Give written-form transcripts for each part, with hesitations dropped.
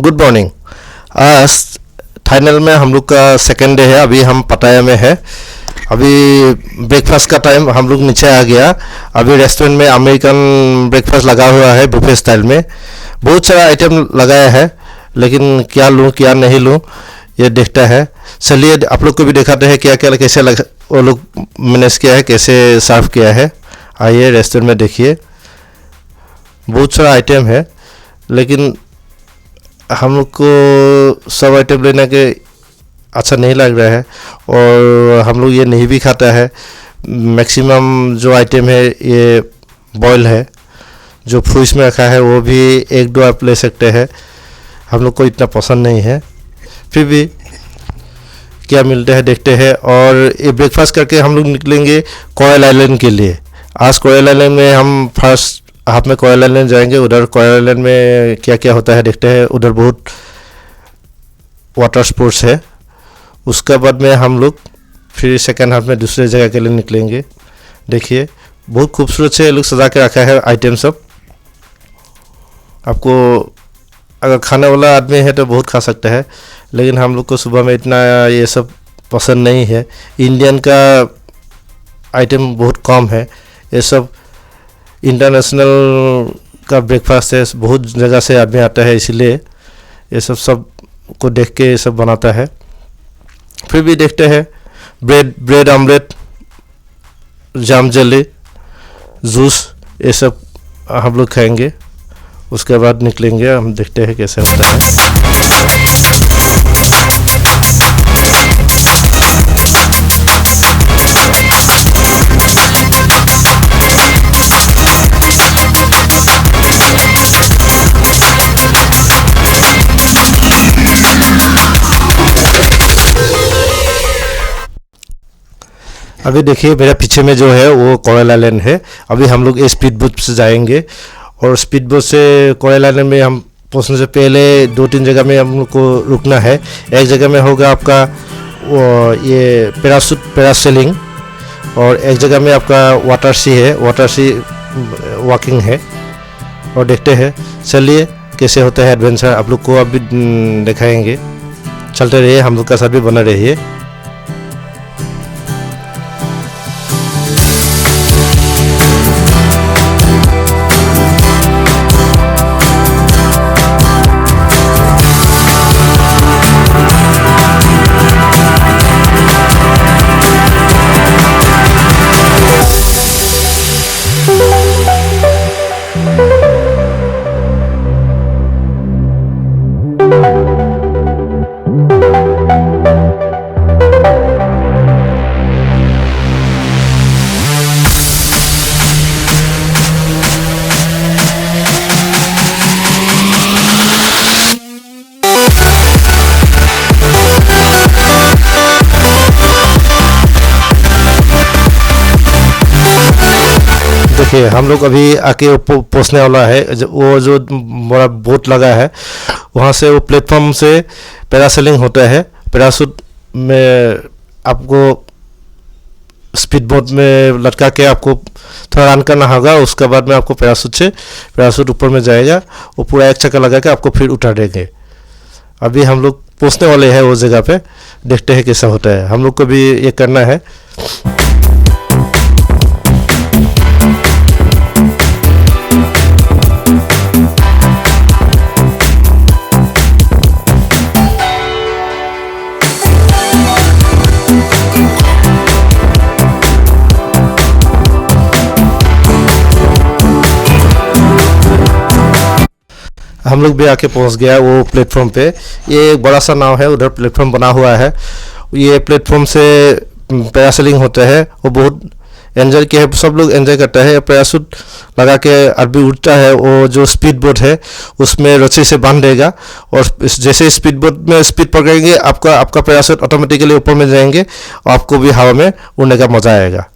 Good morning. आज Thailand में हम लोग का सेकेंड डे है। अभी हम पटाया में है। अभी ब्रेकफास्ट का टाइम हम लोग नीचे आ गया। अभी रेस्टोरेंट में अमेरिकन ब्रेकफास्ट लगा हुआ है बुफे स्टाइल में। बहुत सारा आइटम लगाया है, लेकिन क्या लूँ क्या नहीं लूँ ये देखता है। चलिए आप लोग को भी दिखाते हैं क्या क्या कैसे वो लोग मैनेज किया है, कैसे सर्व किया है। आइए रेस्टोरेंट में देखिए। बहुत सारा आइटम है, लेकिन हम लोग को सब आइटम लेने के अच्छा नहीं लग रहा है और हम लोग ये नहीं भी खाता है। मैक्सिमम जो आइटम है ये बॉयल है, जो फ्रूट्स में रखा है वो भी एक दो आप ले सकते हैं। हम लोग को इतना पसंद नहीं है, फिर भी क्या मिलता है देखते हैं। और ये ब्रेकफास्ट करके हम लोग निकलेंगे कोरल आइलैंड के लिए। आज कोरल आइलैंड में हम फर्स्ट हाफ में कोरल आइलैंड जाएंगे। उधर कोरल आइलैंड में क्या क्या होता है देखते हैं। उधर बहुत वाटर स्पोर्ट्स है। उसके बाद में हम लोग फिर सेकेंड हाफ में दूसरे जगह के लिए निकलेंगे। देखिए बहुत खूबसूरत से लोग सजा के रखा है आइटम सब। आपको अगर खाने वाला आदमी है तो बहुत खा सकता है, लेकिन हम लोग को सुबह में इतना ये सब पसंद नहीं है। इंडियन का आइटम बहुत कम है। ये सब इंटरनेशनल का ब्रेकफास्ट है, बहुत जगह से आदमी आता है, इसलिए ये सब को देख के ये सब बनाता है। फिर भी देखते हैं bread omelette, jam jelly, juice, ये सब हम लोग खाएंगे। उसके बाद निकलेंगे, हम देखते हैं कैसे होता है। अभी देखिए मेरे पीछे में जो है वो कोरल आइलैंड है। अभी हम लोग स्पीड बोट से जाएंगे और स्पीड बोट से कोरल आइलैंड में हम पहुंचने से पहले 2-3 जगह में हम लोग को रुकना है। एक जगह में होगा आपका ये पैरासेलिंग, और एक जगह में आपका वाटर सी वॉकिंग है। और देखते हैं, चलिए कैसे होता है एडवेंचर, आप लोग को अभी दिखाएंगे। चलते रहिए, हम लोग का साथ भी बना रहिए। देखिए हम लोग अभी आके पहुंचने वाला है। वो जो बड़ा बोट लगा है वहाँ से, वो प्लेटफॉर्म से पैरासेलिंग होता है। पैराशूट में आपको स्पीड बोट में लटका के आपको थोड़ा रन करना होगा। उसके बाद में आपको पैराशूट ऊपर में जाएगा, वो पूरा एक चक्कर लगा के आपको फिर उठा देंगे। अभी हम लोग पहुंचने वाले हैं वो जगह पे, देखते हैं कैसा होता है। हम लोग को भी ये करना है। हम लोग भी आके पहुंच गया वो प्लेटफॉर्म पे। ये एक बड़ा सा नाव है, उधर प्लेटफॉर्म बना हुआ है। ये प्लेटफॉर्म से पैरासेलिंग होता है, वो बहुत एंजॉय किया है, सब लोग एंजॉय करता है। पैराशूट लगा के आदमी उठता है। वो जो स्पीड बोट है उसमें रस्सी से बांध देगा, और जैसे स्पीड बोट में स्पीड पकड़ेंगे आपका पैराशूट ऑटोमेटिकली ऊपर में जाएंगे और आपको भी हवा में उड़ने का मजा आएगा।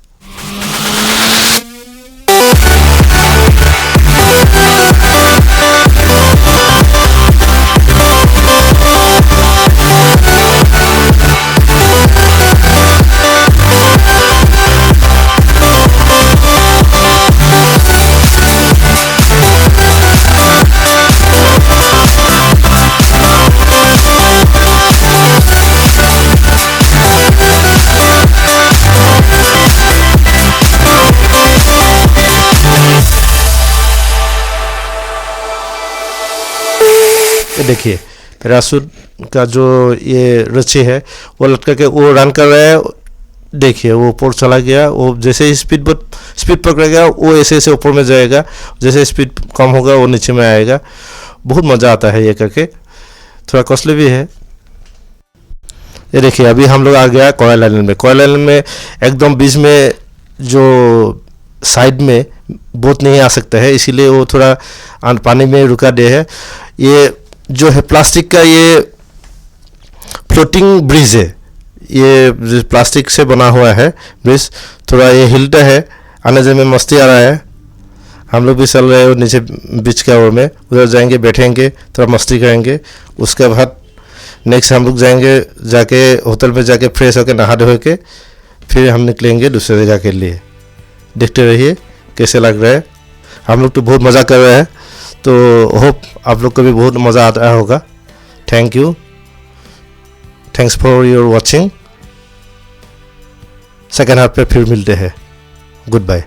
ये देखिए पैराशूट का जो ये रस्सी है वो लटका के वो रन कर रहा है। देखिए वो ऊपर चला गया, वो जैसे ही स्पीड पकड़ेगा वो ऐसे ऐसे ऊपर में जाएगा, जैसे स्पीड कम होगा वो नीचे में आएगा। बहुत मज़ा आता है ये करके, थोड़ा कॉस्टली भी है। ये देखिए अभी हम लोग आ गया कोरल आइलैंड में। कोरल आइलैंड में एकदम बीच में जो साइड में बोट नहीं आ सकता है, इसीलिए वो थोड़ा पानी में रुका दे है। ये जो है प्लास्टिक का ये फ्लोटिंग ब्रिज है, ये प्लास्टिक से बना हुआ है ब्रिज। थोड़ा ये हिलता है, आने जाने में मस्ती आ रहा है। हम लोग भी चल रहे हैं नीचे बीच के ओर में, उधर जाएंगे, बैठेंगे, थोड़ा मस्ती करेंगे। उसके बाद नेक्स्ट हम लोग जाएंगे, जाके होटल में जाके फ्रेश होकर नहा धो के फिर हम निकलेंगे दूसरे जगह के लिए। देखते रहिए कैसे लग रहा है। हम लोग तो बहुत मज़ा कर रहे हैं, तो होप आप लोग को भी बहुत मज़ा आता होगा। Thank you, thanks for your watching. Second half पे फिर मिलते हैं। Good bye.